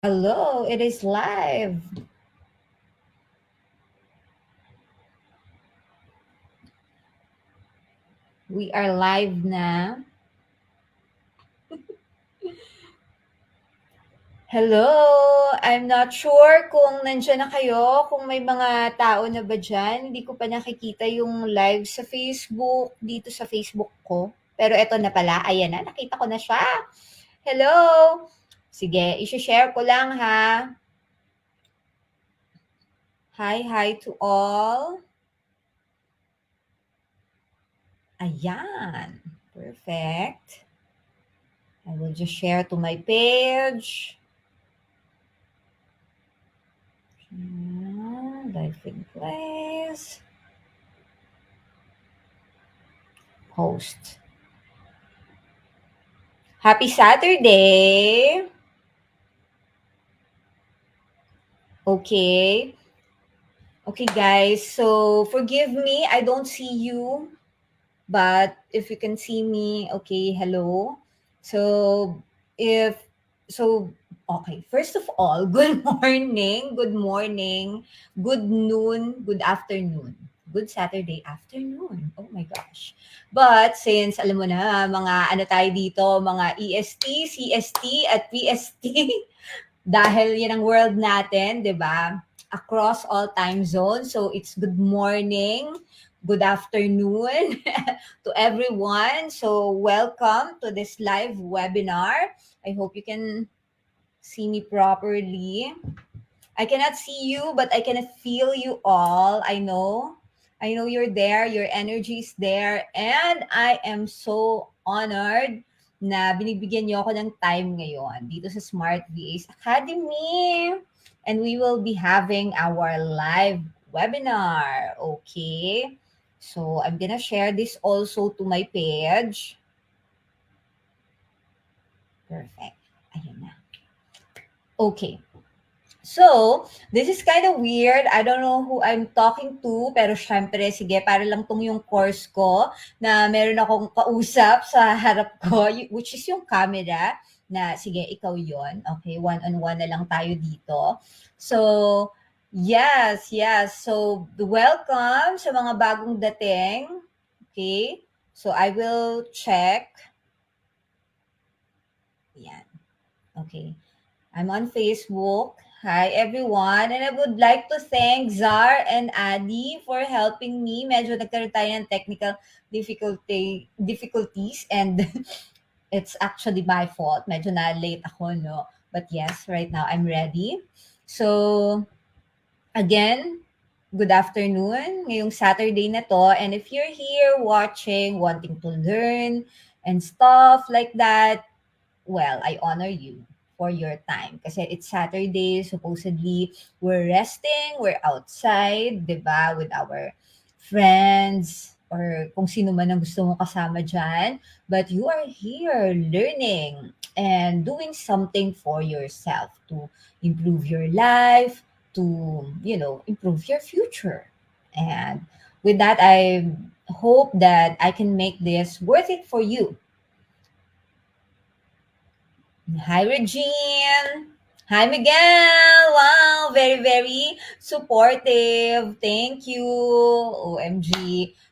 Hello, it is live. We are live na. Hello, I'm not sure kung nandiyan na kayo, kung may mga tao na ba dyan. Hindi ko pa nakikita yung live sa Facebook, dito sa Facebook ko. Pero eto na pala, ayan na, nakita ko na siya. Hello! Sige, isi-share ko lang ha. Hi to all. Ayan, perfect. I will just share to my page. Life in Glaze. Post. Happy Saturday! Okay. Okay, guys. So, forgive me. I don't see you. But if you can see me, okay, hello. So, if, so, okay. First of all, good morning, good noon, good afternoon. Good Saturday afternoon. Oh my gosh. But since alam mo na, mga ano tayo dito, mga EST, CST, at PST, dahil yan ang world natin, 'di ba? Across all time zones. So it's good morning, good afternoon to everyone. So welcome to this live webinar. I hope you can see me properly. I cannot see you, but I can feel you all. I know. I know you're there. Your energy is there. And I am so honored na binibigyan niyo ako ng time ngayon dito sa Smart VAs Academy. And we will be having our live webinar. Okay? So, I'm gonna share this also to my page. Perfect. Ayun na. Okay. So, this is kind of weird. I don't know who I'm talking to, pero syempre, sige, para lang tong yung course ko na meron akong kausap sa harap ko, which is yung camera, na sige, ikaw yon. Okay, one-on-one na lang tayo dito. So, yes. So, welcome sa mga bagong dating. Okay, so I will check. Yan. Okay. I'm on Facebook. Hi everyone. And I would like to thank Zar and Adi for helping me. Medyo nagkaroon tayo ng technical difficulties and it's actually my fault. Medyo na late ako, no? But yes, right now I'm ready. So, again, good afternoon. Ngayong Saturday na to. And if you're here watching, wanting to learn and stuff like that, well, I honor you for your time. Kasi it's Saturday, supposedly, we're resting, we're outside, di ba, with our friends, or kung sino man ang gusto mong kasama dyan. But you are here learning and doing something for yourself to improve your life, to, improve your future. And with that, I hope that I can make this worth it for you. Hi, Regine. Hi, Miguel. Wow, very, very supportive. Thank you. OMG.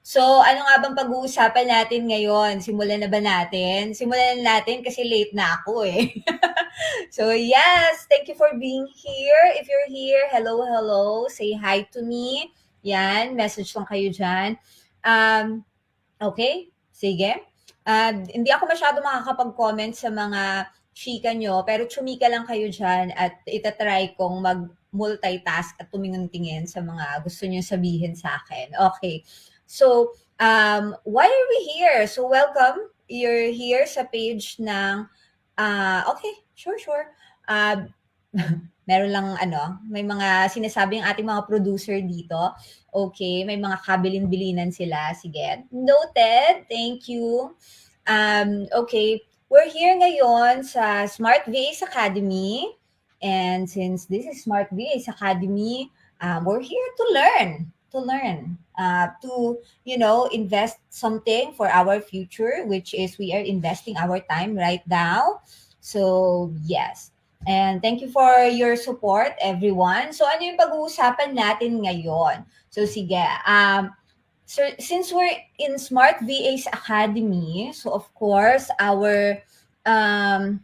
So, ano nga bang pag-uusapan natin ngayon? Simulan na ba natin? Simulan na natin kasi late na ako eh. So, yes, thank you for being here. If you're here, hello. Say hi to me. Yan, message lang kayo dyan. Okay, sige. Hindi ako masyado makakapag-comment sa mga chika nyo, pero chumika lang kayo dyan at itatry kong mag-multitask at tumingin-tingin sa mga gusto nyo sabihin sa akin. Okay. So, why are we here? So, welcome. You're here sa page ng, okay, sure. Meron lang may mga sinasabi ang ating mga producer dito. Okay, may mga kabilin-bilinan sila. Sige, noted. Thank you. Okay, we're here ngayon sa Smart VAs Academy. And since this is Smart VAs Academy, we're here to learn. To invest something for our future, which is we are investing our time right now. So, yes. And thank you for your support, everyone. So, ano yung pag-uusapan natin ngayon? So, sige. So, since we're in Smart VA's Academy, so of course, um,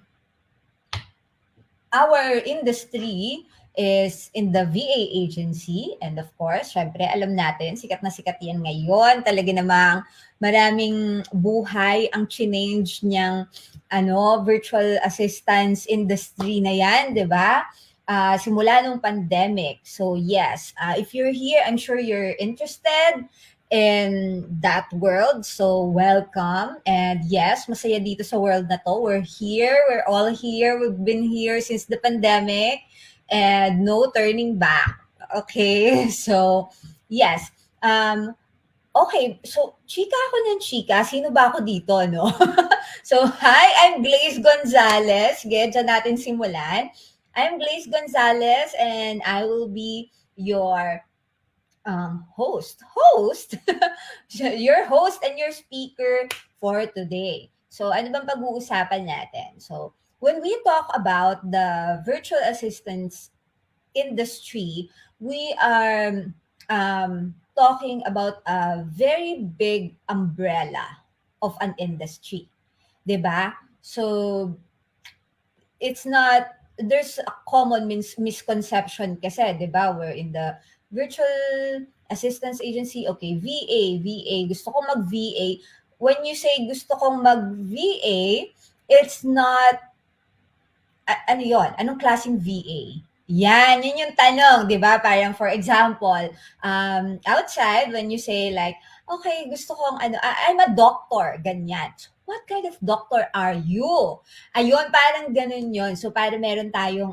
our industry is in the VA agency. And of course, syempre, alam natin, sikat na sikat yan ngayon. Talaga namang maraming buhay ang change niyang virtual assistance industry na yan, di ba? Simula nung pandemic. So yes, if you're here, I'm sure you're interested in that world. So welcome. And yes, masaya dito sa world na to. We're here. We're all here. We've been here since the pandemic and no turning back. Okay. So yes. Okay. So chika ako ng chika. Sino ba ako dito, no? So hi, I'm Glaze Gonzalez. Sige, dyan natin simulan. I'm Glaze Gonzalez and I will be your host, your host and your speaker for today. So, ano bang pag-uusapan natin? So, when we talk about the virtual assistance industry, we are talking about a very big umbrella of an industry. 'Di ba? So, it's not there's a common misconception kasi, 'di ba? We're in the virtual assistance agency. Okay, VA, gusto ko mag-VA. When you say gusto kong mag-VA, it's not ano 'yon? Anong klaseng VA? Yan, yun yung tanong, 'di ba? Parang for example, outside when you say like, okay, gusto kong I'm a doctor, ganyan. So, what kind of doctor are you? Ayun, parang ganun yun. So, para meron tayong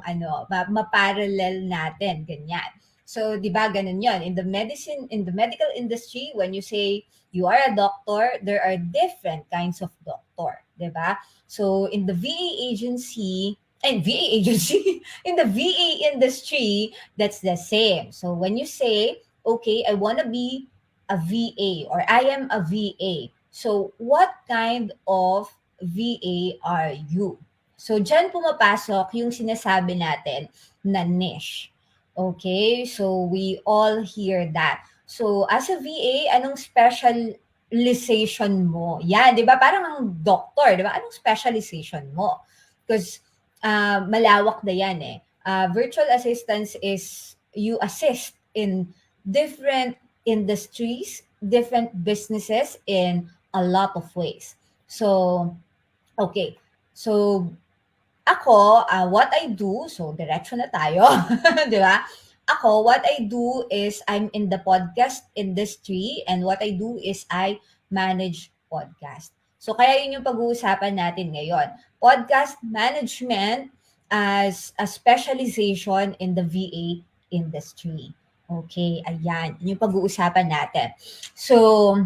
maparallel natin, ganyan. So, di ba, ganun yun. In the medical industry, when you say you are a doctor, there are different kinds of doctor, di ba? So, in the VA agency, and VA agency, in the VA industry, that's the same. So, when you say, okay, I want to be a VA or I am a VA. So, what kind of VA are you? So, dyan pumapasok yung sinasabi natin na niche. Okay? So, we all hear that. So, as a VA, anong specialization mo? Yan, di ba? Parang ang doctor, di ba? Anong specialization mo? Because malawak na yan eh. Virtual assistance is you assist in different industries, different businesses in a lot of ways. So, okay. So, ako, what I do, so diretso na tayo, di ba? Ako, what I do is I'm in the podcast industry and what I do is I manage podcast. So, kaya yun yung pag-uusapan natin ngayon. Podcast management as a specialization in the VA industry. Okay, ayan. Yun yung pag-uusapan natin. So,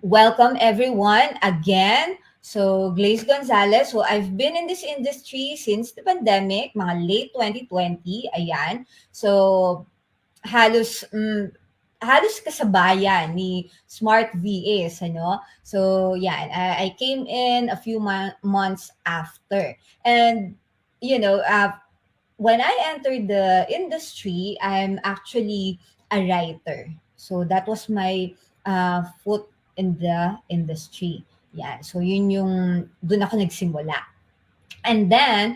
welcome everyone again. So, Glaze Gonzalez. So, I've been in this industry since the pandemic, mga late 2020. Ayan. So, halos halos kasabayan ni Smart VAs, ano? So, yan. I came in a few months after. And, you know, when I entered the industry, I'm actually a writer. So, that was my foot in the industry. Yan. So, yun yung, doon ako nagsimula. And then,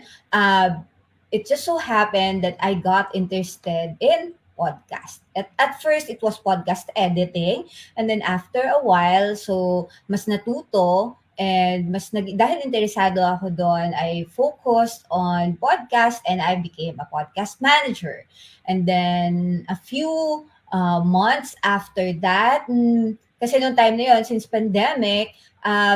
it just so happened that I got interested in podcast. At first, it was podcast editing. And then after a while, so mas natuto and dahil interesado ako doon, I focused on podcast and I became a podcast manager. And then a few months after that, kasi noong time na yun, since pandemic,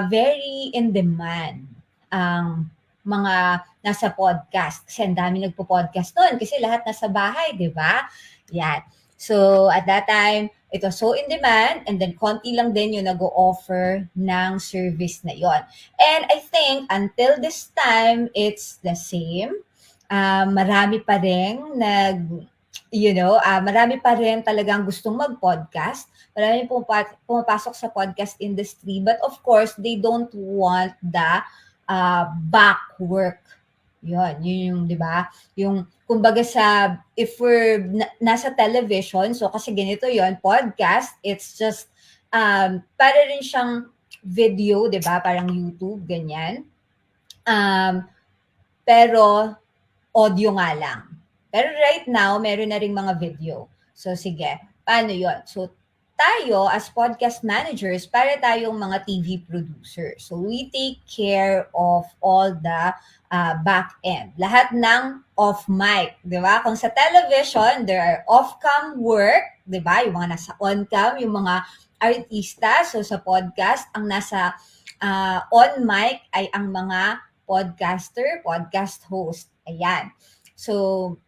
very in demand ang mga nasa podcast. Kasi ang dami nagpo-podcast noon kasi lahat nasa bahay, di ba? Yan. So, at that time, it was so in demand and then konti lang din yung nag-o-offer ng service na yon. And I think until this time, it's the same. Marami pa rin marami pa rin talagang gustong mag-podcast. Marami pumapasok sa podcast industry. But of course, they don't want the back work Yun yung 'di ba? Yung kumbaga sa if we're nasa television, so kasi ganito yon podcast, it's just, para rin siyang video 'di ba, parang YouTube, ganyan. Um, pero audio nga lang. Pero right now, meron na ring mga video. So sige, paano yon? So tayo as podcast managers, para tayong mga TV producer. So we take care of all the back end. Lahat ng off mic, di ba? Kung sa television, there are off-cam work, di ba? Yung mga nasa on-cam, yung mga artista. So sa podcast, ang nasa on mic ay ang mga podcaster, podcast host. Ayan. So,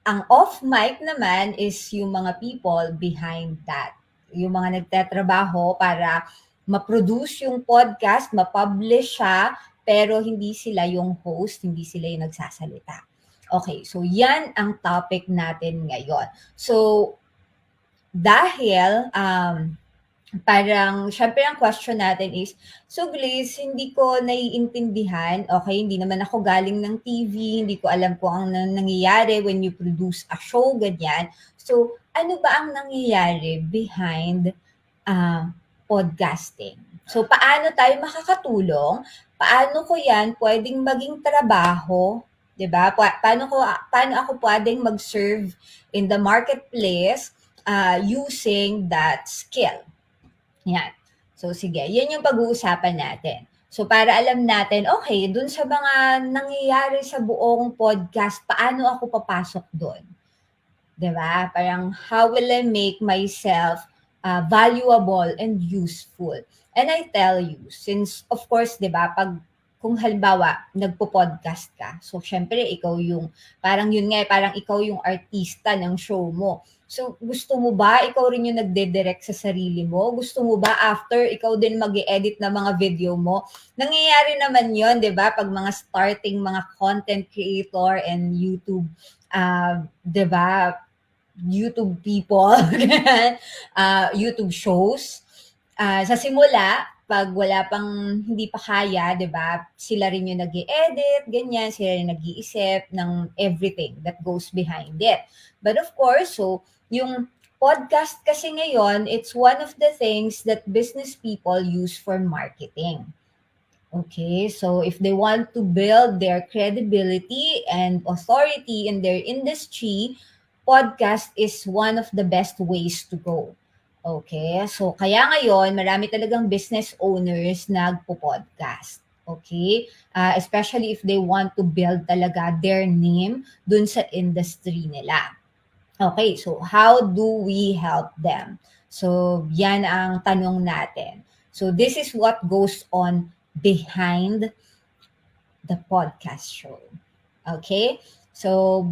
ang off mic naman is yung mga people behind that. Yung mga nagtatrabaho para ma-produce yung podcast, ma-publish siya, pero hindi sila yung host, hindi sila yung nagsasalita. Okay, so yan ang topic natin ngayon. So, dahil parang siyempre ang question natin is, "So Glaze, hindi ko naiintindihan, okay, hindi naman ako galing ng TV, hindi ko alam kung ang nangyayari when you produce a show, ganyan. So, ano ba ang nangyayari behind podcasting? So, paano tayo makakatulong? Paano ko 'yan puwedeng maging trabaho, 'di ba? Paano ako puwedeng mag-serve in the marketplace, using that skill?" Yan. So sige, yan yung pag-uusapan natin. So para alam natin, okay, dun sa mga nangyayari sa buong podcast, paano ako papasok dun? 'Di ba? Parang how will I make myself valuable and useful? And I tell you, since of course, 'di ba, pag kung halimbawa nagpo-podcast ka, so syempre ikaw yung parang yun nga, parang ikaw yung artista ng show mo. So gusto mo ba ikaw rin yung nagde-direct sa sarili mo? Gusto mo ba after ikaw din mag-e-edit ng mga video mo? Nangyayari naman yon, 'di ba? Pag mga starting mga content creator and YouTube, 'di ba, YouTube people, YouTube shows. Sa simula, pag wala pang hindi pa kaya, 'di ba? Sila rin yung nag-e-edit, ganyan, sila rin nag-iisip ng everything that goes behind it. But of course, so yung podcast kasi ngayon, it's one of the things that business people use for marketing. Okay, so if they want to build their credibility and authority in their industry, podcast is one of the best ways to go. Okay, so kaya ngayon, marami talagang business owners nagpo-podcast. Okay, especially if they want to build talaga their name dun sa industry nila. Okay, so how do we help them? So, yan ang tanong natin. So, this is what goes on behind the podcast show. Okay? So,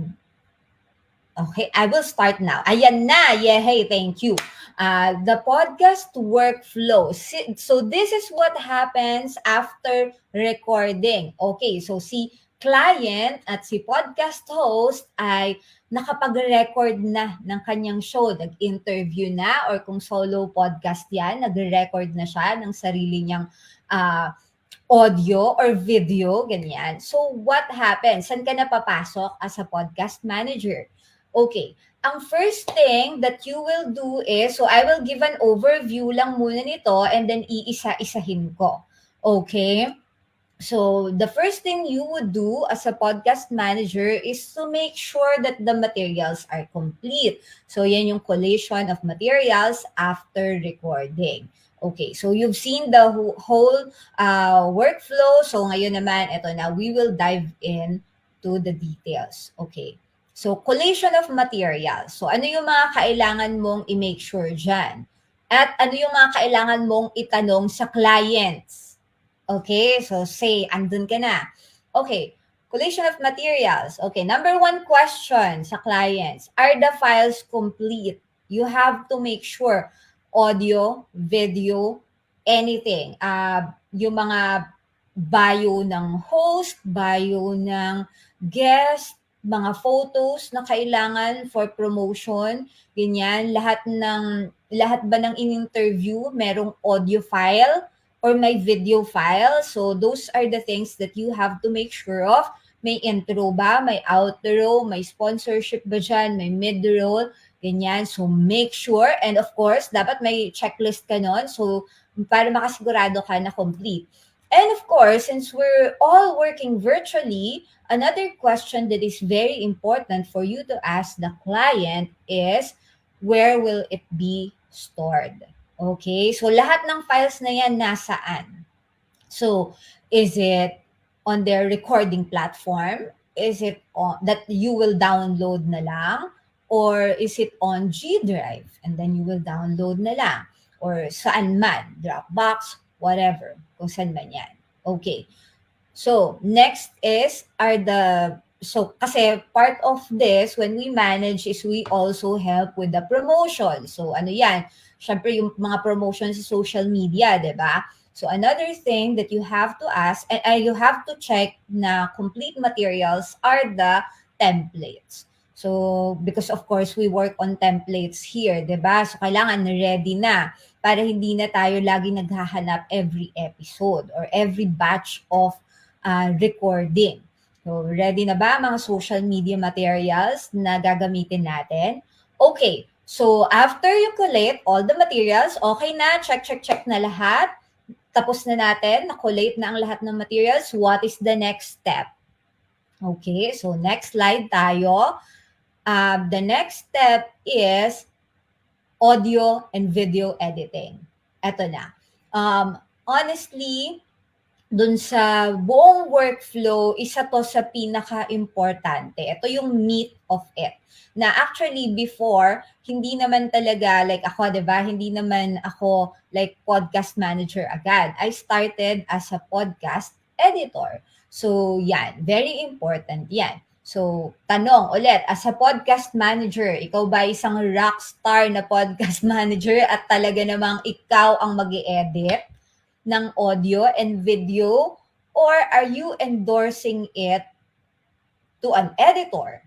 okay, I will start now. Ayan na. Yeah, hey, thank you. The podcast workflow. So this is what happens after recording. Okay, so si client at si podcast host ay nakapag-record na ng kanyang show. Nag-interview na or kung solo podcast yan, nag-record na siya ng sarili niyang audio or video, ganyan. So what happens? Saan ka napapasok as a podcast manager? Okay. Ang first thing that you will do is, so I will give an overview lang muna nito and then iisa-isahin ko. Okay? So, the first thing you would do as a podcast manager is to make sure that the materials are complete. So, yan yung collation of materials after recording. Okay, so you've seen the whole workflow. So, ngayon naman, ito na, we will dive in to the details. Okay. So, collation of materials. So, ano yung mga kailangan mong i-make sure dyan? At ano yung mga kailangan mong itanong sa clients? Okay, so say, andun ka na. Okay, collation of materials. Okay, number one question sa clients, are the files complete? You have to make sure audio, video, anything. Yung mga bio ng host, bio ng guest, mga photos na kailangan for promotion, ganyan, lahat ba ng in-interview merong audio file or may video file. So those are the things that you have to make sure of May intro ba? May outro? May sponsorship ba dyan? May mid-roll? Ganyan. So, make sure. And of course, dapat may checklist ka nun. So, para makasigurado ka na complete. And of course, since we're all working virtually, another question that is very important for you to ask the client is, where will it be stored? Okay? So, lahat ng files na yan nasaan? So, is it on their recording platform? Is it on that you will download na lang? Or is it on G Drive and then you will download na lang? Or saan man, Dropbox, whatever, kung saan man yan. Okay. So, next is so kasi part of this when we manage is we also help with the promotion. So, ano yan? Syempre yung mga promotion sa social media, 'di ba? So, another thing that you have to ask and you have to check na complete materials are the templates. So, because of course we work on templates here, 'di ba? So, kailangan ready na para hindi na tayo lagi naghahanap every episode or every batch of recording. So, ready na ba mga social media materials na gagamitin natin? Okay. So, after you collate all the materials, okay na, check na lahat. Tapos na natin, na-collate na ang lahat ng materials. What is the next step? Okay, so next slide tayo. The next step is audio and video editing. Ito na. Honestly, dun sa buong workflow, isa to sa pinaka-importante. Ito yung meat of it. Na actually before, hindi naman talaga like ako, 'di ba? Hindi naman ako like podcast manager agad. I started as a podcast editor. So, yan, very important 'yan. So, tanong ulit, as a podcast manager, ikaw ba isang rockstar na podcast manager at talaga namang ikaw ang mag-e-edit ng audio and video, or are you endorsing it to an editor,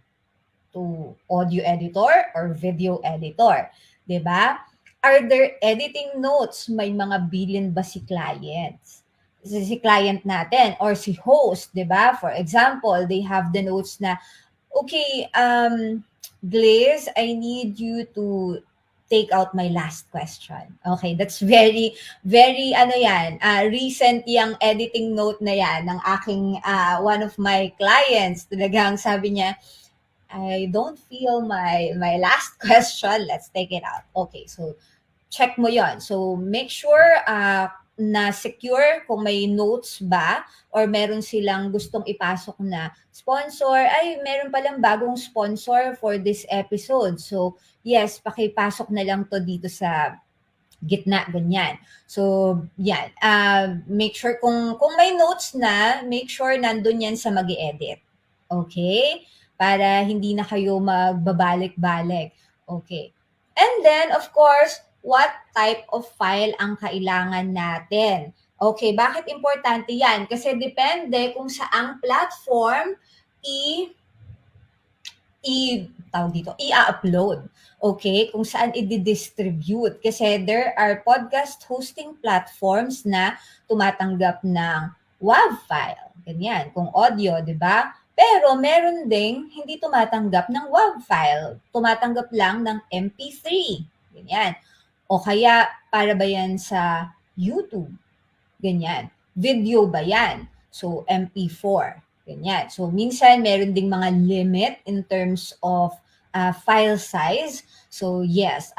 to audio editor or video editor? 'Di ba? Are there editing notes? May mga billion ba si clients? Si client natin or si host, 'di ba? For example, they have the notes na, okay, Glaze, I need you to take out my last question. Okay, that's very, very, ano yan, recent yung editing note na yan ng aking, one of my clients. Talagang sabi niya, I don't feel my last question. Let's take it out. Okay, so check mo yon. So make sure na secure kung may notes ba or meron silang gustong ipasok na sponsor. Ay, meron palang bagong sponsor for this episode. So, yes, pakipasok na lang to dito sa gitna, ganyan. So, yan. Make sure kung may notes na, make sure nandun yan sa mag-edit. Okay? Para hindi na kayo magbabalik-balik. Okay. And then, of course, what type of file ang kailangan natin? Okay, bakit importante yan? Kasi depende kung saang platform i-upload. Okay? Kung saan i-distribute. Kasi there are podcast hosting platforms na tumatanggap ng WAV file. Ganyan. Kung audio, di ba? Pero meron ding hindi tumatanggap ng WAV file. Tumatanggap lang ng MP3. Ganyan. O kaya, para ba yan sa YouTube? Ganyan. Video ba yan? So, MP4. Ganyan. So, minsan meron ding mga limit in terms of file size. So, yes,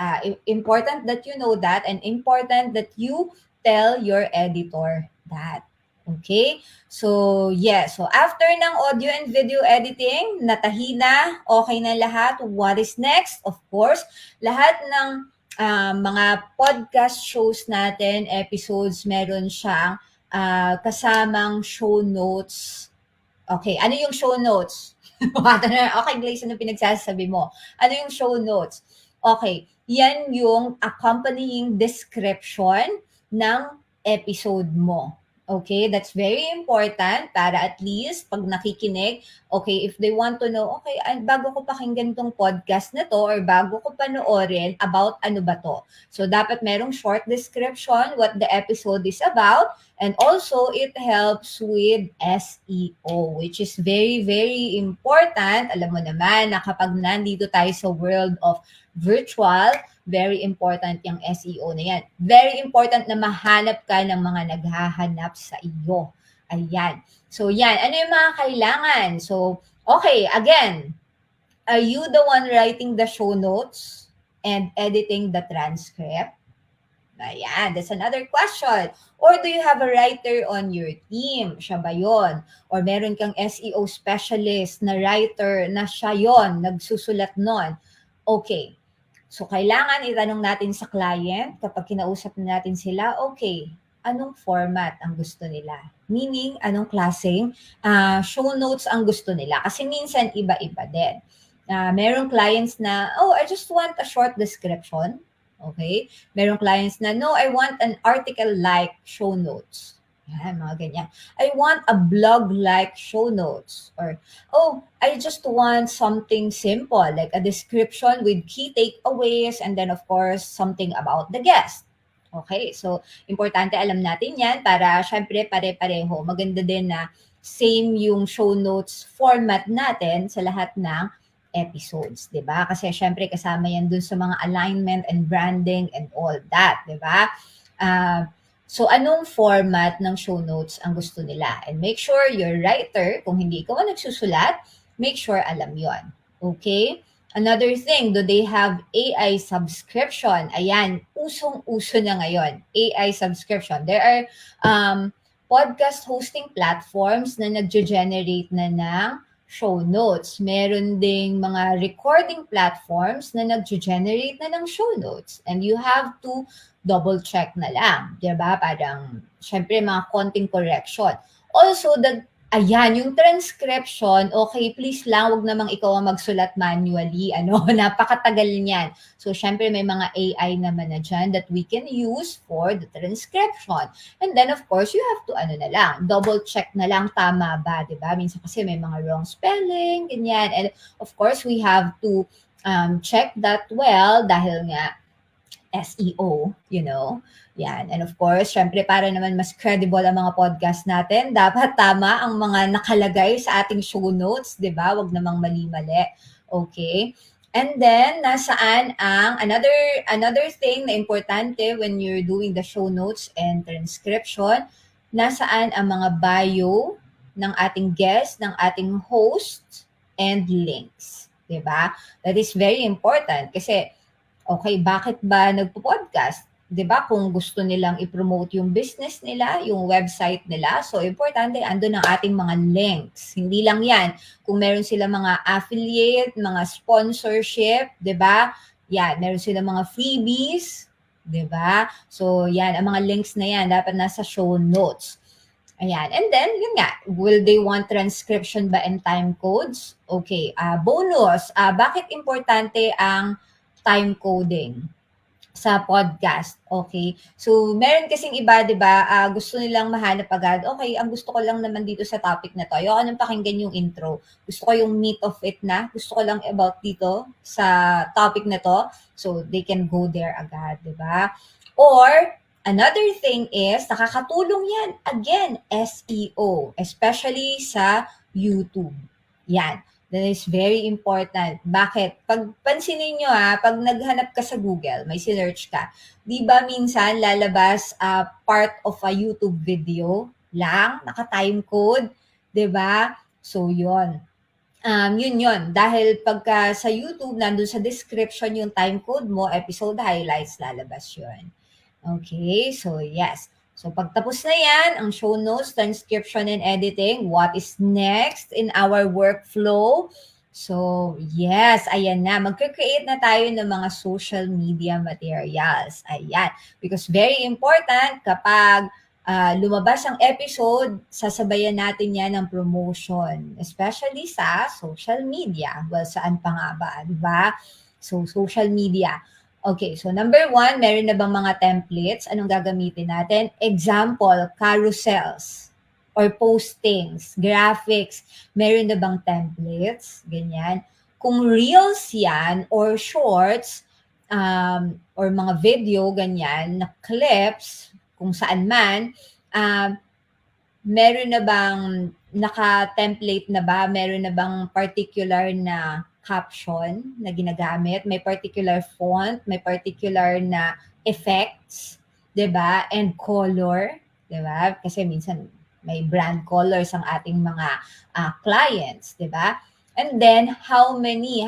important that you know that and important that you tell your editor that. Okay? So, yes. So, after ng audio and video editing, natahi na, okay na lahat. What is next? Of course, lahat ng mga podcast shows natin, episodes, meron siyang kasamang show notes. Okay, ano yung show notes? Okay, Glaze, ano pinagsasabi mo? Ano yung show notes? Okay, yan yung accompanying description ng episode mo. Okay, that's very important para at least pag nakikinig, okay, if they want to know, okay, bago ko pakinggan tong podcast na to or bago ko panoorin, about ano ba to? So, dapat merong short description what the episode is about And also, it helps with SEO, which is very, very important. Alam mo naman na kapag nandito tayo sa world of virtual, very important yung SEO na yan. Very important na mahanap ka ng mga naghahanap sa iyo. Ayan. So, yan. Ano yung mga kailangan? So, okay, again, are you the one writing the show notes and editing the transcript? Ayan, that's another question. Or do you have a writer on your team? Siya ba yun? Or meron kang SEO specialist na writer na siya yun, nagsusulat nun? Okay. So, kailangan itanong natin sa client kapag kinausap natin sila, okay, anong format ang gusto nila? Meaning, anong klaseng show notes ang gusto nila? Kasi minsan, iba-iba din. Merong clients na, oh, I just want a short description. Okay? Merong clients na, no, I want an article-like show notes. Yan, mga ganyan. I want a blog-like show notes. Or, oh, I just want something simple, like a description with key takeaways, and then, of course, something about the guest. Okay, so, importante alam natin yan para, syempre, pare-pareho. Maganda din na same yung show notes format natin sa lahat ng episodes, 'di ba? Kasi syempre kasama 'yan dun sa mga alignment and branding and all that, 'di ba? So anong format ng show notes ang gusto nila? And make sure your writer, kung hindi ka man nagsusulat, make sure alam 'yon. Okay? Another thing, do they have AI subscription? Ayan, usong-uso na ngayon, AI subscription. There are podcast hosting platforms na nagge-generate na ng show notes. Meron ding mga recording platforms na nag-generate na ng show notes. And you have to double check na lang. Diba? Parang, syempre, mga konting correction. Also, ayan, yung transcription, okay, please lang, wag namang ikaw ang magsulat manually. Napakatagal niyan. So, syempre, may mga AI naman na dyan that we can use for the transcription. And then, of course, you have to, double check na lang, tama ba, diba? Minsan kasi may mga wrong spelling, ganyan. And, of course, we have to check that well dahil nga, SEO, Yan. And of course, syempre para naman mas credible ang mga podcast natin, dapat tama ang mga nakalagay sa ating show notes, 'di ba? Wag namang mali-mali. Okay? And then nasaan ang another thing na importante when you're doing the show notes and transcription, nasaan ang mga bio ng ating guest, ng ating host and links, 'di ba? That is very important kasi okay, bakit ba nagpo-podcast? 'Di ba kung gusto nilang i-promote yung business nila, yung website nila, so importante andun ang ating mga links. Hindi lang 'yan. Kung meron sila mga affiliate, mga sponsorship, 'di ba? Yan, meron sila mga freebies, 'di ba? So, yan, ang mga links na 'yan dapat nasa show notes. Ayan. And then, yun nga, will they want transcription ba and time codes? Okay. Bonus, bakit importante ang time coding sa podcast, okay? So, meron kasing iba, di ba, gusto nilang mahanap agad, okay, ang gusto ko lang naman dito sa topic na to, ayoko nang pakinggan yung intro, gusto ko yung meat of it na, gusto ko lang about dito sa topic na to, so they can go there agad, di ba? Or, another thing is, nakakatulong yan, again, SEO, especially sa YouTube. Yan. That is very important. Bakit? Pag pansinin nyo pag naghanap ka sa Google, may sinearch ka, di ba minsan lalabas part of a YouTube video lang, naka-time code, di ba? So, yun. Yun. Dahil pagka sa YouTube, nandun sa description yung time code mo, episode highlights, lalabas yun. Okay, so yes. So pagtapos na yan, ang show notes, transcription, and editing, what is next in our workflow? So yes, ayan na. Magkreate na tayo ng mga social media materials. Ayan. Because very important kapag lumabas ang episode, sasabayan natin yan ng promotion. Especially sa social media. Well, saan pa nga ba? Diba? So social media. Okay, so number 1, meron na bang mga templates? Anong gagamitin natin? Example, carousels or postings, graphics. Meron na bang templates? Ganyan. Kung reels yan or shorts or mga video, ganyan, na clips, kung saan man, Um, Meron na bang naka-template na ba? Meron na bang particular na caption na ginagamit? May particular font, may particular na effects, 'di ba? And color, 'di ba? Kasi minsan may brand colors ang ating mga clients, 'di ba? And then how many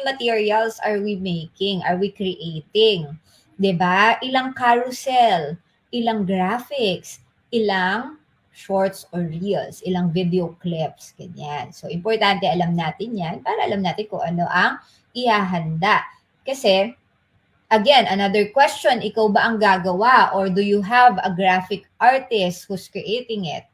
materials are we making? Are we creating? 'Di ba? Ilang carousel, ilang graphics, ilang shorts or reels, ilang video clips, ganyan. So, importante alam natin yan para alam natin kung ano ang ihahanda. Kasi, again, another question, ikaw ba ang gagawa or do you have a graphic artist who's creating it?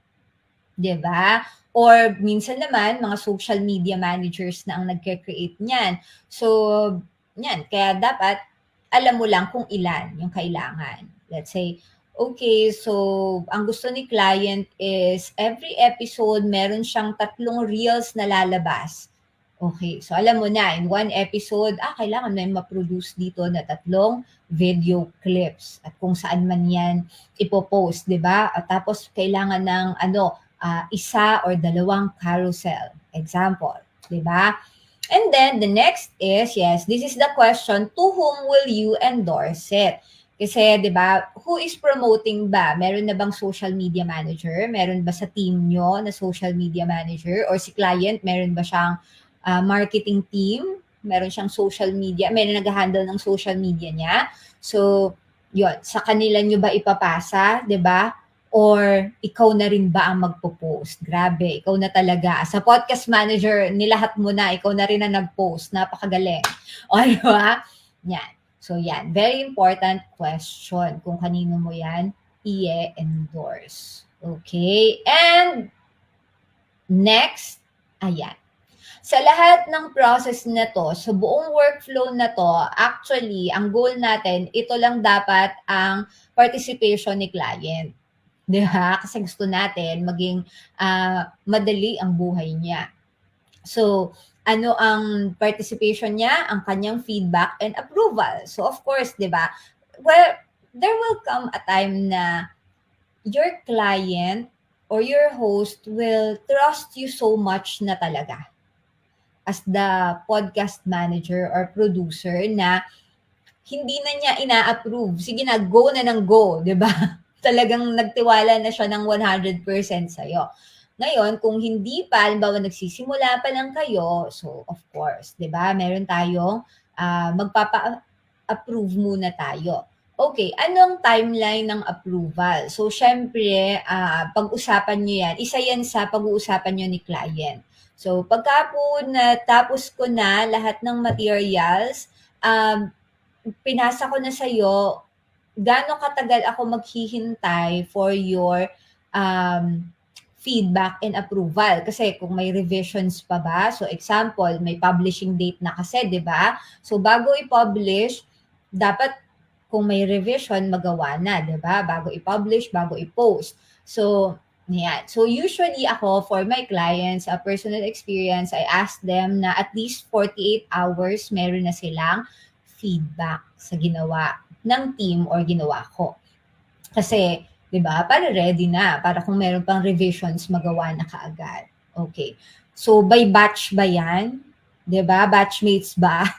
'Di ba? Or minsan naman mga social media managers na ang nagke-create niyan. So, niyan kaya dapat alam mo lang kung ilan yung kailangan. Let's say, okay, so ang gusto ni client is every episode meron siyang 3 reels na lalabas. Okay, so alam mo na in one episode, kailangan may ma-produce dito na 3 video clips at kung saan man 'yan ipo-post, 'di ba? At tapos kailangan ng isa or dalawang carousel. Example, di ba? And then the next is, yes, this is the question, to whom will you endorse it? Kasi, di ba, who is promoting ba? Meron na bang social media manager? Meron ba sa team nyo na social media manager? Or si client, meron ba siyang marketing team? Meron siyang social media? Meron nag-handle ng social media niya? So, yun, sa kanila nyo ba ipapasa? Di ba? Or ikaw na rin ba ang magpo-post? Grabe, ikaw na talaga. Sa podcast manager, nilahat mo na, ikaw na rin ang nag-post. Napakagaling. O, di ba? Yan. So, yan. Very important question kung kanino mo yan i-endorse. Okay? And next, ayan. Sa lahat ng process na to, sa buong workflow na to, actually, ang goal natin, ito lang dapat ang participation ni client. 'Di ba? Kasi gusto natin maging madali ang buhay niya. So, ano ang participation niya? Ang kanyang feedback and approval. So, of course, 'di ba? Well, there will come a time na your client or your host will trust you so much na talaga as the podcast manager or producer na hindi na niya ina-approve. Sige na, go na ng go, 'di ba? Talagang nagtiwala na siya ng 100% sa'yo. Ngayon, kung hindi pa, halimbawa nagsisimula pa lang kayo, so of course, 'di ba? Meron tayong magpapa-approve muna tayo. Okay, anong timeline ng approval? So, syempre, pag-usapan nyo yan. Isa yan sa pag-uusapan nyo ni client. So, pagka po natapos ko na lahat ng materials, pinasa ko na sa'yo, gaano katagal ako maghihintay for your feedback and approval? Kasi kung may revisions pa ba, so example, may publishing date na kasi, di ba? So bago i-publish, dapat kung may revision, magawa na, di ba? Bago i-publish, bago i-post. So, yan. So usually ako, for my clients, a personal experience, I ask them na at least 48 hours meron na silang feedback sa ginawa ng team or ginawa ko. Kasi, 'di ba, para ready na, para kung meron pang revisions, magawa na kaagad. Okay. So, by batch ba yan? 'Di ba? Batchmates ba?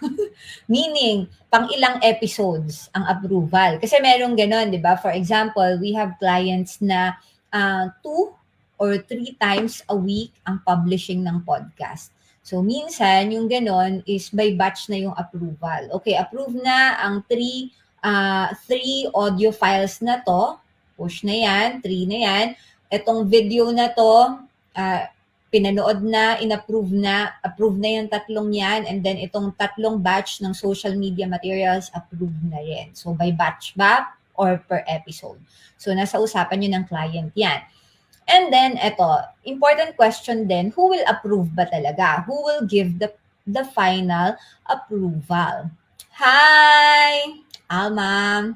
Meaning, pang ilang episodes ang approval. Kasi merong ganon, 'di ba? For example, we have clients na 2 or 3 times a week ang publishing ng podcast. So, minsan, yung ganon is by batch na yung approval. Okay, approve na ang 3 audio files na to. Push na yan, 3 na yan. Itong video na to, pinanood na, approve na yung 3 yan, and then itong 3 batch ng social media materials, approve na rin. So, by batch ba or per episode? So, nasa usapan nyo ng client yan. And then, eto, important question din, who will approve ba talaga? Who will give the final approval? Hi! Alma.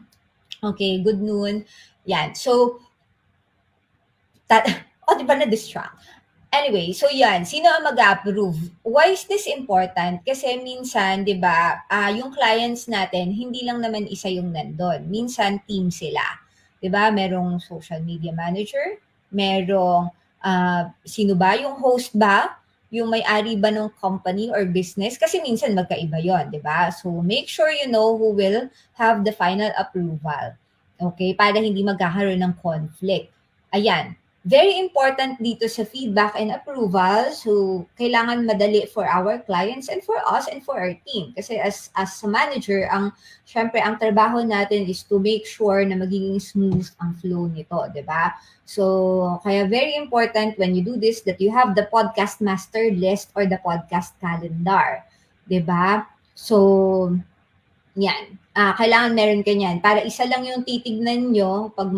Okay, good noon. Yan. So, di ba na-distract? Anyway, so yan, sino ang mag-approve? Why is this important? Kasi minsan, di ba, yung clients natin, hindi lang naman isa yung nandun. Minsan, team sila. 'di ba? Merong social media manager, merong sino ba yung host ba, yung may-ari ba ng company or business kasi minsan magkaiba 'yon, 'di ba? So make sure you know who will have the final approval. Okay, para hindi magkakaroon ng conflict. Ayan, very important dito sa feedback and approval. So, kailangan madali for our clients and for us and for our team. Kasi as a manager, syempre, ang trabaho natin is to make sure na magiging smooth ang flow nito, di ba? So, kaya very important when you do this that you have the podcast master list or the podcast calendar. Di ba? So, yan. Kailangan meron ka niyan. Para isa lang yung titignan nyo pag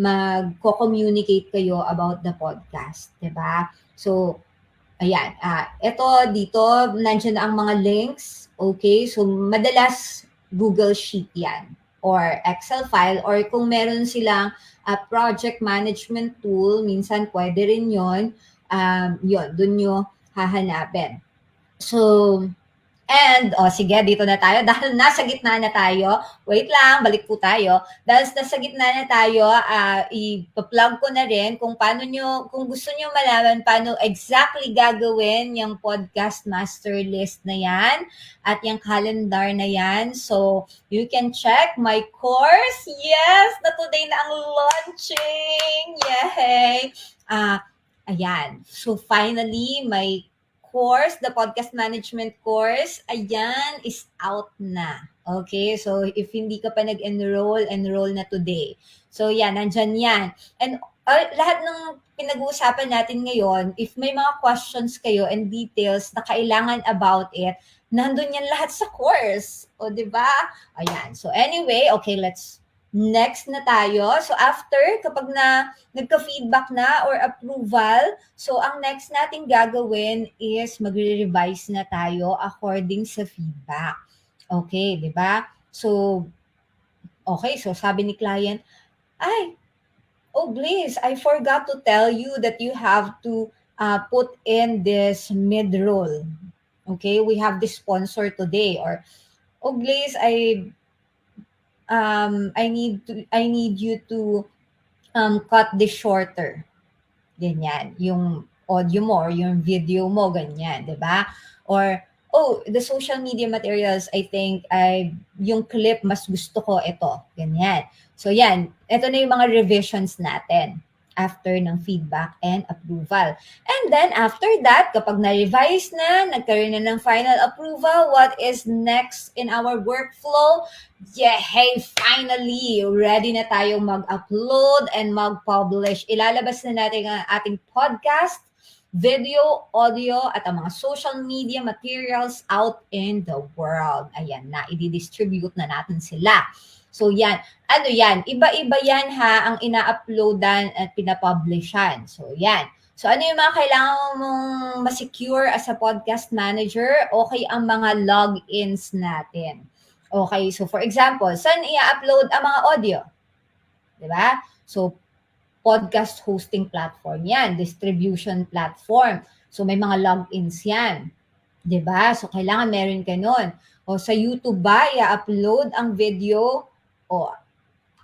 magko-communicate kayo about the podcast. 'Di ba? So, ayan. Ito, dito, nandiyan na ang mga links. Okay? So, madalas Google Sheet yan or Excel file or kung meron silang project management tool, minsan pwede rin yun. Yun, dun nyo hahanapin. So, and, sige, dito na tayo. Dahil nasa gitna na tayo, wait lang, balik po tayo. Dahil nasa gitna na tayo, i-plug ko na rin kung gusto nyo malaman paano exactly gagawin yung podcast master list na yan at yung calendar na yan. So, you can check my course. Yes, na today na ang launching. Yay! Ayan. So, finally, my course, the podcast management course, ayan, is out na. Okay? So, if hindi ka pa nag-enroll, enroll na today. So, yan, nandyan yan. And lahat ng pinag-uusapan natin ngayon, if may mga questions kayo and details na kailangan about it, nandun yan lahat sa course. O, di ba? Ayan. So, anyway, okay, next na tayo. So, after, kapag nagka-feedback na or approval, so, ang next natin gagawin is magre-revise na tayo according sa feedback. Okay, di ba? So, okay, so sabi ni client, Glaze, I forgot to tell you that you have to put in this mid-roll. Okay, we have this sponsor today. Or, Glaze, I need you to cut this shorter. Ganyan. Yung audio mo or yung video mo, ganyan. 'Di ba? Or, the social media materials, I think, yung clip, mas gusto ko ito. Ganyan. So, yan. Ito na yung mga revisions natin after ng feedback and approval. And then, after that, kapag na-revise na, nagkaroon na ng final approval, what is next in our workflow? Hey, finally, ready na tayo mag-upload and mag-publish. Ilalabas na natin ang ating podcast, video, audio, at ang mga social media materials out in the world. Ayan na, i-distribute na natin sila. So yan, ano yan, iba-iba yan ha, ang ina-uploadan at pinapublishan. So yan. So ano yung mga kailangan mong ma-secure as a podcast manager? Okay ang mga logins natin. Okay, so for example, saan i-upload ang mga audio? Diba? So, podcast hosting platform yan, distribution platform. So, may mga logins yan. Diba? So, kailangan meron ka nun. O sa YouTube ba, i-upload ang video o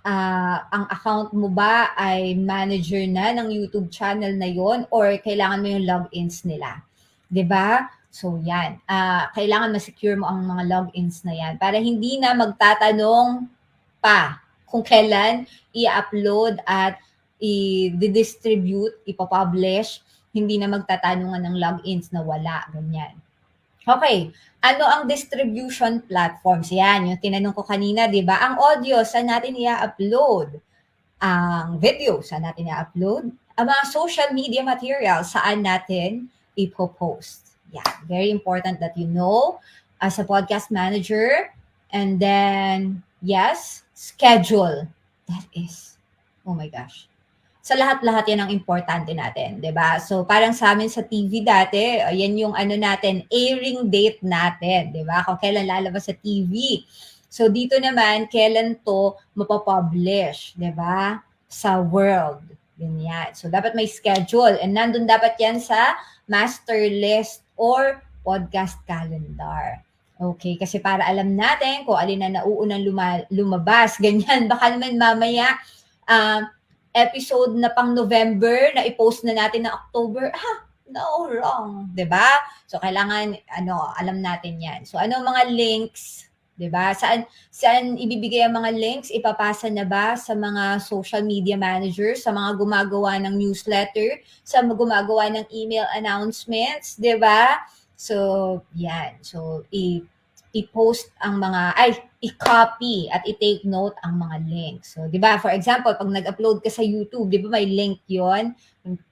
ang account mo ba ay manager na ng YouTube channel na yon or kailangan mo yung logins nila? 'Di ba? So yan, kailangan ma-secure mo ang mga logins na yan para hindi na magtatanong pa kung kailan i-upload at i-distribute, ipapublish, hindi na magtatanungan ng logins na wala, ganyan. Okay, ano ang distribution platforms? Yan, yung tinanong ko kanina, di ba? Ang audio, saan natin i-upload? Ang video, saan natin i-upload? Ang mga social media materials, saan natin ipopost? Yeah, very important that you know as a podcast manager. And then, yes, schedule. That is, oh my gosh. Sa lahat-lahat yan ang importante natin, 'di ba? So parang sa amin sa TV dati, yan yung ano natin, airing date natin, 'di ba? Kung kailan lalabas sa TV. So dito naman kailan to mapapublish, 'di ba? Sa world. Ganyan. So dapat may schedule and nandun dapat yan sa master list or podcast calendar. Okay, kasi para alam natin kung alin na nauunang lumabas, ganyan. Baka naman mamaya um, episode na pang November na i-post na natin na October, no, wrong, 'di ba? So kailangan alam natin 'yan. So ano ang mga links, 'di ba? Saan ibibigay ang mga links? Ipapasa na ba sa mga social media managers, sa mga gumagawa ng newsletter, sa mga gumagawa ng email announcements, 'di ba? So, 'yan. So i-post ang mga i-copy at i-take note ang mga links. So, 'di ba? For example, pag nag-upload ka sa YouTube, 'di ba may link 'yon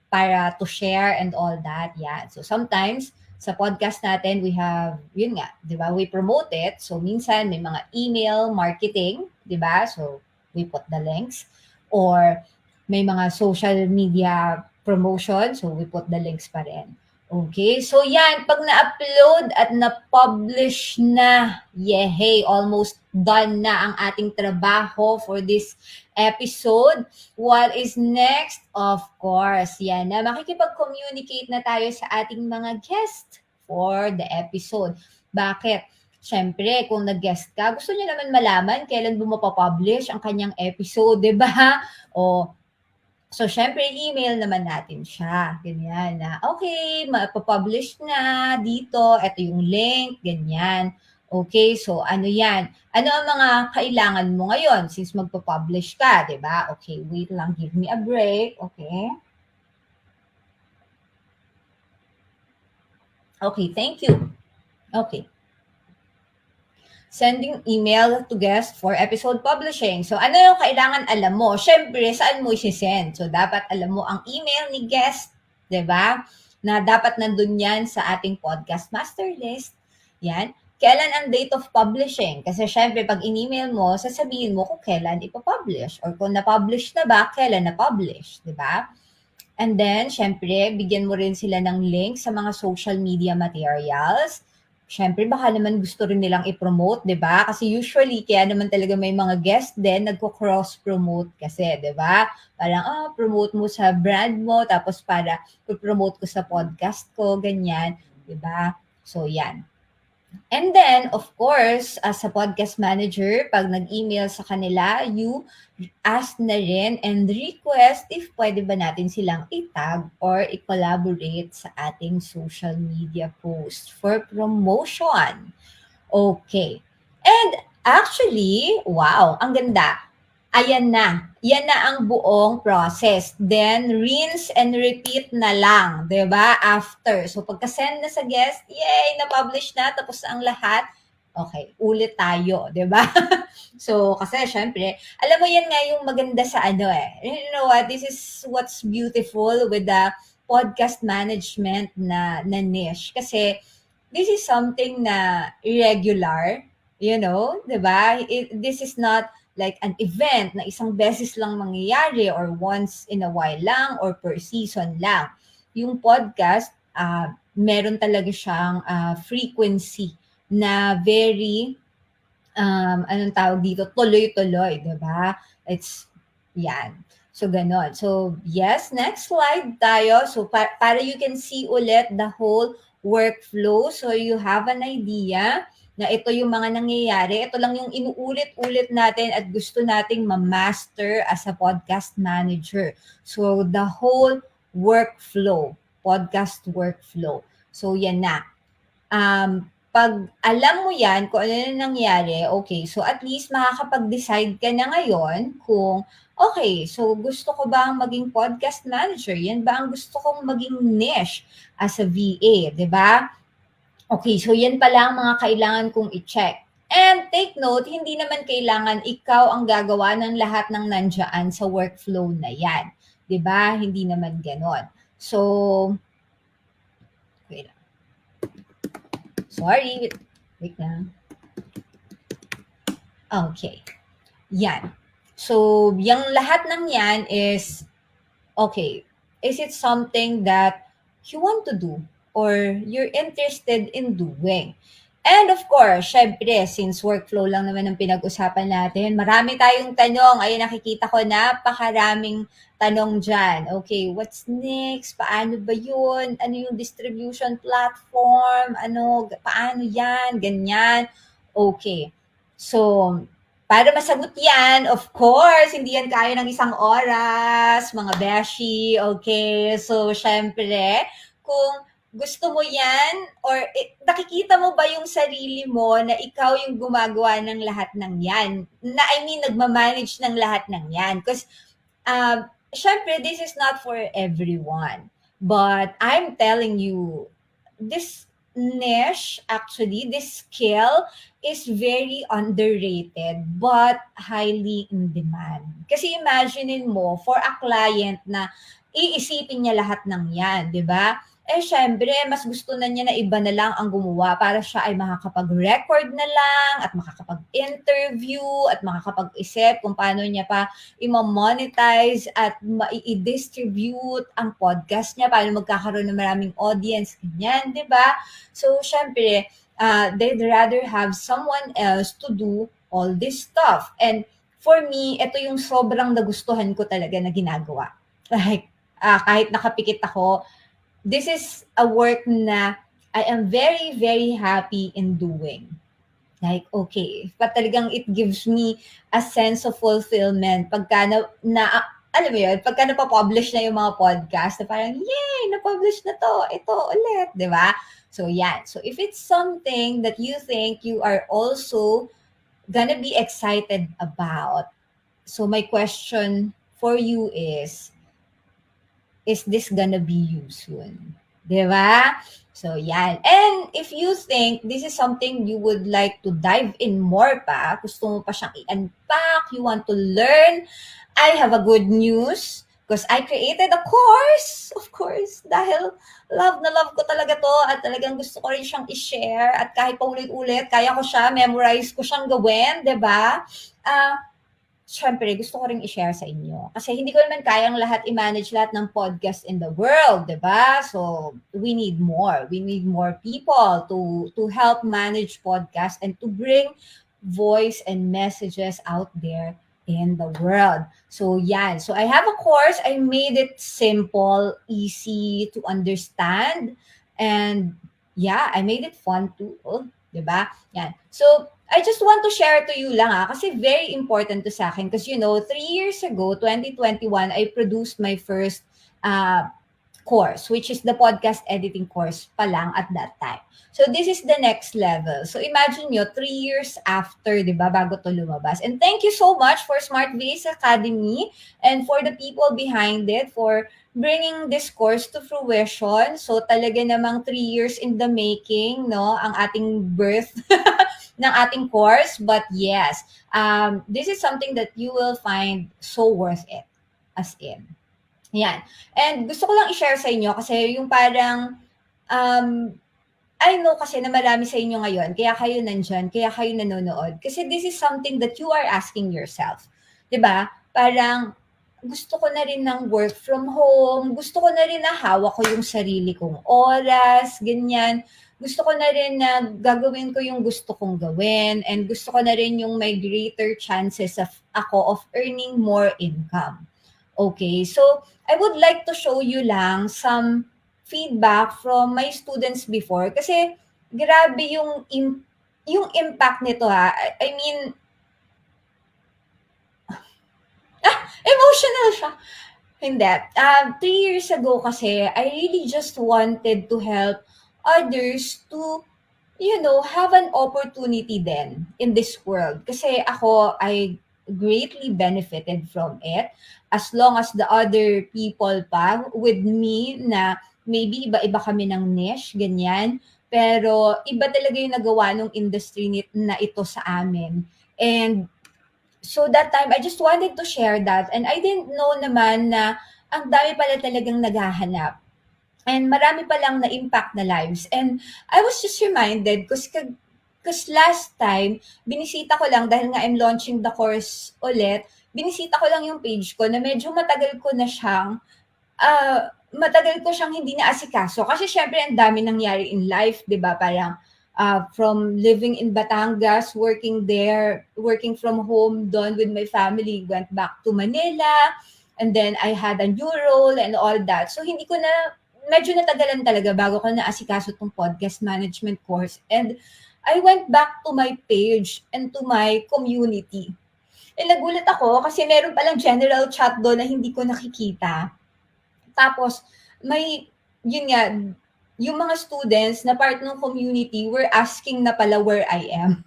para to share and all that. Yeah. So sometimes sa podcast natin, we have, yun nga, di ba, we promote it. So minsan may mga email marketing, di ba? So we put the links. Or may mga social media promotion, so we put the links pa rin. Okay, so yan, pag na-upload at na-publish na, yehey, almost done na ang ating trabaho for this episode. What is next? Of course, yan na, makikipag-communicate na tayo sa ating mga guest for the episode. Bakit? Siyempre, kung nag-guest ka, gusto niya naman malaman kailan mo mapapublish ang kanyang episode, di ba? O, so, syempre, email naman natin siya. Ganyan na, okay, mapapublish na dito. Ito yung link, ganyan. Okay, so ano yan? Ano ang mga kailangan mo ngayon since magpapublish ka, di ba? Okay, wait lang, give me a break. Okay. Okay, thank you. Okay. Sending email to guest for episode publishing. So, ano yung kailangan alam mo? Siyempre, saan mo isi-send? So, dapat alam mo ang email ni guest, di ba? Na dapat nandun yan sa ating podcast master list. Yan. Kailan ang date of publishing? Kasi syempre, pag in-email mo, sasabihin mo kung kailan ipapublish or kung na-publish na ba, kailan na-publish, di ba? And then, syempre, bigyan mo rin sila ng link sa mga social media materials. Syempre, baka naman gusto rin nilang i-promote, di ba? Kasi usually, kaya naman talaga may mga guest din, nagko-cross-promote kasi, di ba? Parang, promote mo sa brand mo, tapos para promote ko sa podcast ko, ganyan, di ba? So, yan. And then, of course, as a podcast manager, pag nag-email sa kanila, you ask na rin and request if pwede ba natin silang i-tag or i-collaborate sa ating social media post for promotion. Okay. And actually, wow, ang ganda. Ayan na. Yan na ang buong process. Then, rinse and repeat na lang, 'di ba? After. So, pagka-send na sa guest, yay, na-publish na, tapos na ang lahat. Okay, ulit tayo, 'di ba? So, kasi syempre, alam mo yan nga yung maganda sa ano eh. You know what? This is what's beautiful with the podcast management na niche. Kasi, this is something na irregular, you know, 'di ba? This is not like an event na isang beses lang mangyayari or once in a while lang or per season lang. Yung podcast, meron talaga siyang frequency na very, anong tawag dito, tuloy-tuloy, di ba? It's, yan. So, ganon. So, yes, next slide tayo. So, para you can see ulit the whole workflow. So, you have an idea na ito yung mga nangyayari. Ito lang yung inuulit-ulit natin at gusto nating ma-master as a podcast manager. So, the whole workflow, podcast workflow. So, yan na. Pag alam mo yan, kung ano na nangyari, okay, so at least makakapag-decide ka na ngayon kung, okay, so gusto ko ba ang maging podcast manager? Yan ba ang gusto kong maging niche as a VA, di ba? Okay, so yan pala ang mga kailangan kong i-check. And take note, hindi naman kailangan ikaw ang gagawa ng lahat ng nandiyan sa workflow na yan. 'Di ba? Hindi naman ganon. So, wait lang. Sorry. Wait lang. Okay. Yan. So, yung lahat ng yan is, okay, is it something that you want to do or you're interested in doing? And of course, syempre, since workflow lang naman ang pinag-usapan natin, marami tayong tanong. Ayun, nakikita ko, napakaraming tanong dyan. Okay, what's next? Paano ba yun? Ano yung distribution platform? Ano, paano yan? Ganyan. Okay. So, Para masagot yan, of course, hindi yan kaya ng isang oras, mga beshi, okay? So, syempre, kung gusto mo yan, or nakikita mo ba yung sarili mo na ikaw yung gumagawa ng lahat ng yan? I mean, nagmamanage ng lahat ng yan. Because, syempre, this is not for everyone. But I'm telling you, this niche, actually, this skill is very underrated but highly in demand. Kasi imaginein mo, for a client na iisipin niya lahat ng yan, di ba? Eh, syempre, mas gusto na niya na iba na lang ang gumawa para siya ay makakapag-record na lang at makakapag-interview at makakapag-isip kung paano niya pa i-monetize at i-distribute ang podcast niya, paano magkakaroon ng maraming audience, ganyan, di ba? So, syempre, they'd rather have someone else to do all this stuff. And for me, ito yung sobrang nagustuhan ko talaga na ginagawa. Like, kahit nakapikit ako, this is a work na I am very, very happy in doing. Like, okay, but talagang it gives me a sense of fulfillment pagka alam mo yun, pagka napapublish na yung mga podcast, na parang, yay, napublish na to, ito ulit, di ba? So, yan. So, if it's something that you think you are also gonna be excited about, so my question for you is this gonna be you soon? Diba? So, yan. And if you think this is something you would like to dive in more pa, gusto mo pa siyang i-unpack, you want to learn, I have a good news because I created a course, of course, dahil love na love ko talaga to at talagang gusto ko rin siyang i-share at kahit paulit-ulit, kaya ko siya, memorize ko siyang gawin, diba? Siyempre, gusto ko rin i-share sa inyo. Kasi hindi ko naman kayang i-manage lahat ng podcast in the world, di ba? So, we need more. We need more people to help manage podcast and to bring voice and messages out there in the world. So, yan. So, I have a course. I made it simple, easy to understand. And, yeah, I made it fun too. Di ba? Yan. So, I just want to share to you lang kasi very important to sa akin. Because 3 years ago, 2021, I produced my first course, which is the podcast editing course pa lang at that time. So this is the next level. So imagine nyo, 3 years after, di ba, bago to lumabas. And thank you so much for Smart Base Academy and for the people behind it for bringing this course to fruition. So talaga namang 3 years in the making, no, ang ating birth ng ating course. But yes, this is something that you will find so worth it, as in. Yan. And gusto ko lang i-share sa inyo kasi yung parang, I know kasi na marami sa inyo ngayon, kaya kayo nandyan, kaya kayo nanonood. Kasi this is something that you are asking yourself. 'Di ba? Parang, gusto ko na rin ng work from home, gusto ko na rin na hawak ko yung sarili kong oras, ganyan. Gusto ko na rin na gagawin ko yung gusto kong gawin and gusto ko na rin yung may greater chances of earning more income. Okay, so I would like to show you lang some feedback from my students before kasi grabe yung impact nito ha. I mean, emotional siya. Hindi. 3 years ago kasi, I really just wanted to help others to, have an opportunity then in this world. Kasi ako, I greatly benefited from it as long as the other people pa with me na maybe iba-iba kami ng niche, ganyan. Pero iba talaga yung nagawa ng industry na ito sa amin. And so that time, I just wanted to share that. And I didn't know naman na ang dami pala talagang naghahanap. And marami palang na-impact na lives. And I was just reminded, because last time, binisita ko lang, dahil nga I'm launching the course ulit, binisita ko lang yung page ko na medyo matagal ko siyang hindi naasikaso. Kasi syempre, ang dami nangyari in life, di ba? Parang, from living in Batangas, working there, working from home doon with my family, went back to Manila, and then I had a new role and all that. So, hindi ko na medyo natagalan talaga bago ko naasikaso 'tong podcast management course, and I went back to my page and to my community. Eh, nagulat ako kasi meron palang general chat do'n na hindi ko nakikita. Tapos may yun nga, yung mga students na part ng community were asking na pala where I am.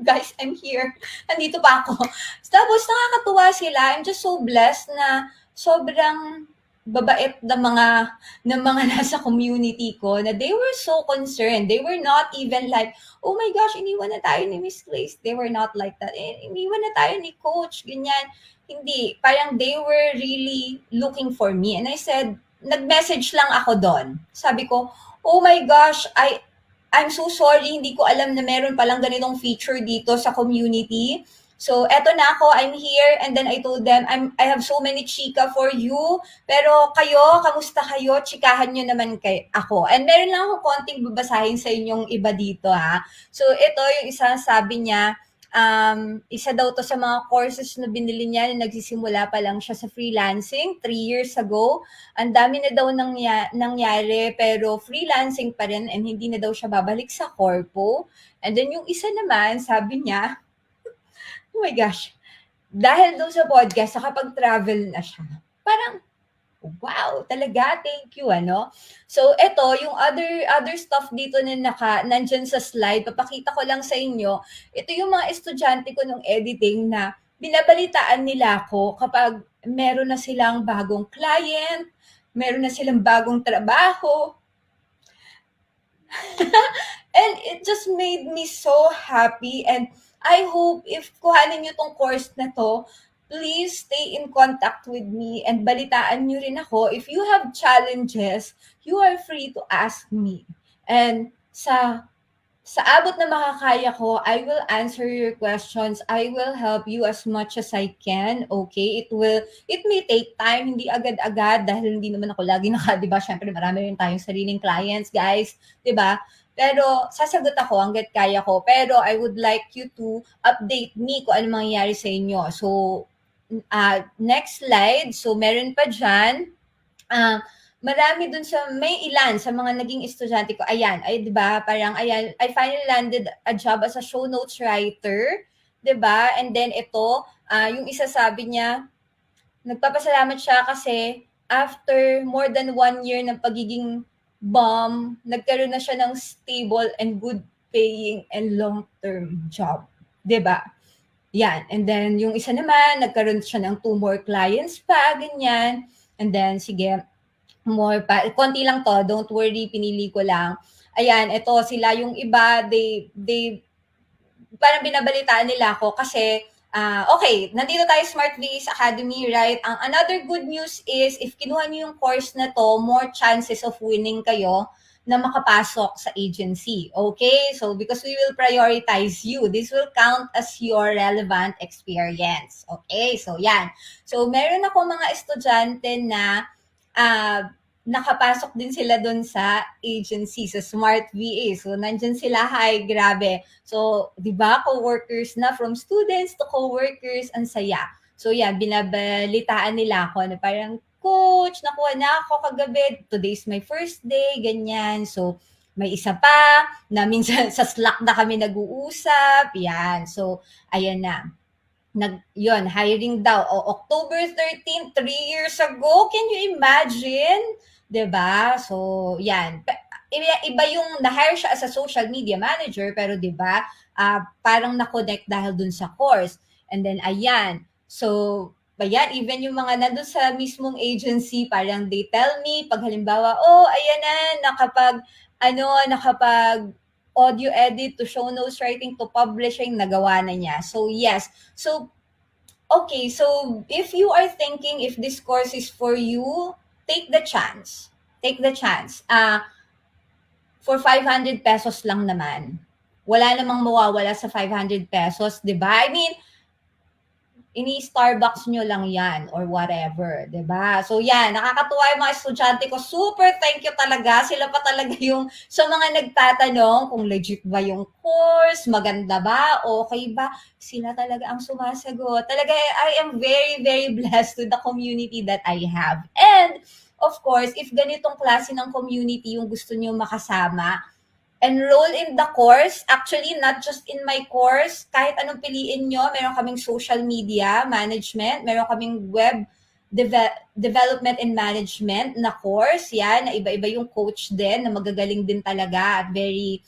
Guys, I'm here. Andito pa ako. Tapos nakakatuwa sila. I'm just so blessed na sobrang babait ng mga nasa community ko na they were so concerned. They were not even like, oh my gosh, iniwan na tayo ni Miss Glaze. They were not like that. Eh, iniwan na tayo ni Coach, ganyan. Hindi. Parang they were really looking for me. And I said, nag-message lang ako doon. Sabi ko, oh my gosh, I'm so sorry, hindi ko alam na meron palang ganitong feature dito sa community. So, eto na ako, I'm here, and then I told them, I have so many chika for you, pero kayo, kamusta kayo? Chikahan nyo naman ako. And meron lang akong konting babasahin sa inyong iba dito, ha? So, ito yung isa sabi niya, isa daw to sa mga courses na binili niya na nagsisimula pa lang siya sa freelancing 3 years ago. Ang dami na daw nangyari pero freelancing pa rin and hindi na daw siya babalik sa corpo. And then yung isa naman, sabi niya, oh my gosh, dahil daw sa podcast, nakapag-travel na siya. Parang, wow, talaga, thank you, ano? So, ito, yung other stuff dito na nandyan sa slide, papakita ko lang sa inyo, ito yung mga estudyante ko nung editing na binabalitaan nila ako kapag meron na silang bagong client, meron na silang bagong trabaho. And it just made me so happy, and I hope if kuhanin nyo tong course na to, please stay in contact with me and balitaan nyo rin ako. If you have challenges, you are free to ask me. And sa abot na makakaya ko, I will answer your questions. I will help you as much as I can. Okay? It may take time, hindi agad-agad dahil hindi naman ako lagi di ba? Syempre marami rin tayong sariling clients, guys, di ba? Pero sasagot ako hangga't kaya ko. Pero I would like you to update me kung ano mangyayari sa inyo. So, next slide. So, meron pa dyan. Marami dun may ilan sa mga naging estudyante ko. Ayan, ay 'di ba? Parang ayan, I finally landed a job as a show notes writer, 'di ba? And then ito, yung isa sabi niya, nagpapasalamat siya kasi after more than 1 year ng pagiging bomb, nagkaroon na siya ng stable and good paying and long-term job, 'di ba? Yan. And then, yung isa naman, nagkaroon siya ng 2 more clients pa, ganyan. And then, sige, more pa. Konti lang to, don't worry, pinili ko lang. Ayan, ito, sila yung iba, they parang binabalitaan nila ako kasi, okay, nandito tayo Smart VAs Academy, right? Another good news is, if kinuha niyo yung course na to, more chances of winning kayo na makapasok sa agency. Okay? So, because we will prioritize you. This will count as your relevant experience. Okay? So, yan. So, meron ako mga estudyante na nakapasok din sila doon sa agency, sa Smart VA. So, nandyan sila, hi, grabe. So, di ba, co-workers na, from students to co-workers, ang saya. So, yan, binabalitaan nila ako na parang, Coach, nakuha na ako kagabi. Today's my first day, ganyan. So, may isa pa na minsan sa Slack na kami nag-uusap. Yan. So, ayan na. Yun, hiring daw. October 13, 3 years ago. Can you imagine? 'Di ba? So, yan. Iba yung na-hire siya as a social media manager, pero 'di ba, parang na-connect dahil dun sa course. And then, ayan. So, ayan, even yung mga nandun sa mismong agency, parang they tell me, pag halimbawa, oh, ayan na, nakapag audio edit to show notes writing to publishing, nagawa na niya. So, yes. So, okay, so if you are thinking if this course is for you, take the chance. Take the chance. For 500 pesos lang naman. Wala namang mawawala sa 500 pesos, di ba? I mean, ini-Starbucks nyo lang yan or whatever, 'di ba? So yan, nakakatuwa yung mga estudyante ko. Super thank you talaga. Sila pa talaga yung sa mga nagtatanong kung legit ba yung course, maganda ba, okay ba? Sila talaga ang sumasagot. Talaga, I am very, very blessed with the community that I have. And of course, if ganitong klase ng community yung gusto niyo makasama, enroll in the course. Actually, not just in my course. Kahit anong piliin nyo, meron kaming social media management, meron kaming web development and management na course. Yan, na iba-iba yung coach din, na magagaling din talaga at very,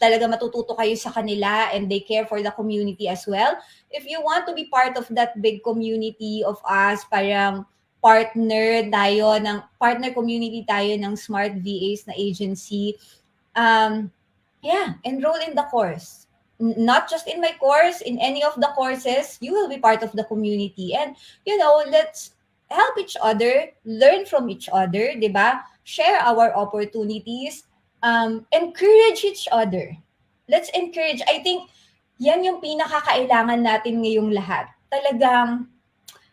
talaga matututo kayo sa kanila and they care for the community as well. If you want to be part of that big community of us, parang partner community tayo ng Smart VAs na agency, yeah, enroll in the course. Not just in my course, in any of the courses, you will be part of the community. And, let's help each other, learn from each other, di ba? Share our opportunities, encourage each other. Let's encourage. I think yan yung pinakakailangan natin ngayong lahat. Talagang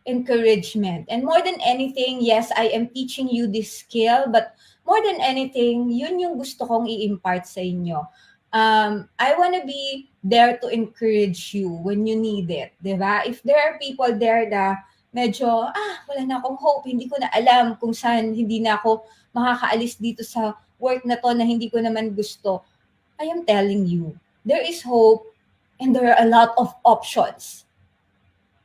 encouragement. And more than anything, yes, I am teaching you this skill, but more than anything, yun yung gusto kong i-impart sa inyo. I want to be there to encourage you when you need it, di ba? If there are people there na medyo, wala na akong hope, hindi ko na alam kung saan hindi na ako makakaalis dito sa work na to na hindi ko naman gusto, I am telling you, there is hope and there are a lot of options.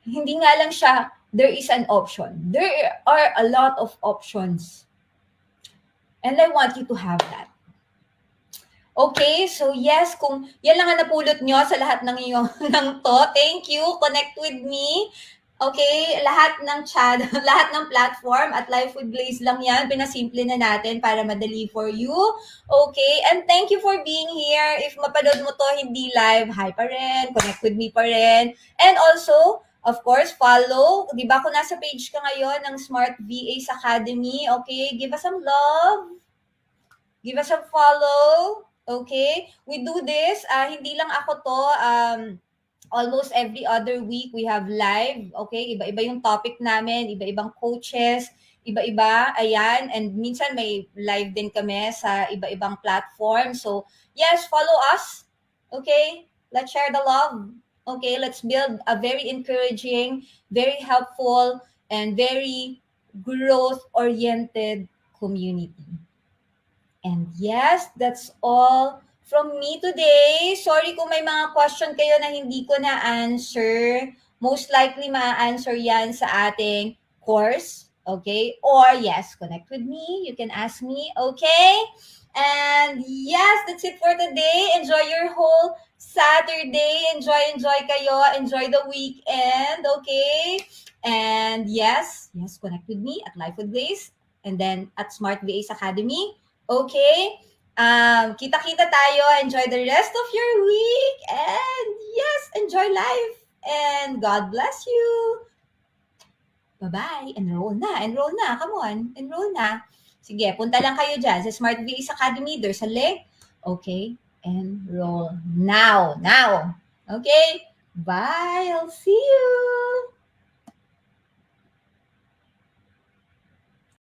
Hindi nga lang siya, there is an option. There are a lot of options. And I want you to have that. Okay, so yes, kung yan lang ang napulot nyo sa lahat ng ng to, thank you. Connect with me. Okay, lahat ng chat, lahat ng platform at Life with Glaze lang yan. Pinasimple na natin para madali for you. Okay, and thank you for being here. If mapanood mo to hindi live, hi pa rin, connect with me pa rin. And also, of course, follow. Di ba kung nasa page ka ngayon ng Smart VAs Academy, okay, give us some love. Give us a follow. Okay? We do this. Hindi lang ako to. Almost every other week, we have live. Okay? Iba-iba yung topic namin. Iba-ibang coaches. Iba-iba. Ayan. And minsan may live din kami sa iba-ibang platform. So, yes, follow us. Okay? Let's share the love. Okay? Let's build a very encouraging, very helpful, and very growth-oriented community. And yes, that's all from me today. Sorry kung may mga question kayo na hindi ko na-answer. Most likely ma-answer yan sa ating course. Okay? Or yes, connect with me. You can ask me. Okay? And yes, that's it for today. Enjoy your whole Saturday. Enjoy kayo. Enjoy the weekend. Okay? And yes, connect with me at Life with Glaze. And then at Smart VAs Academy. Okay? Kita-kita tayo. Enjoy the rest of your week. And yes, enjoy life. And God bless you. Bye-bye. Enroll na. Come on. Enroll na. Sige, punta lang kayo dyan sa Smart VAs Academy. There's a link. Okay? Enroll now. Okay? Bye. I'll see you.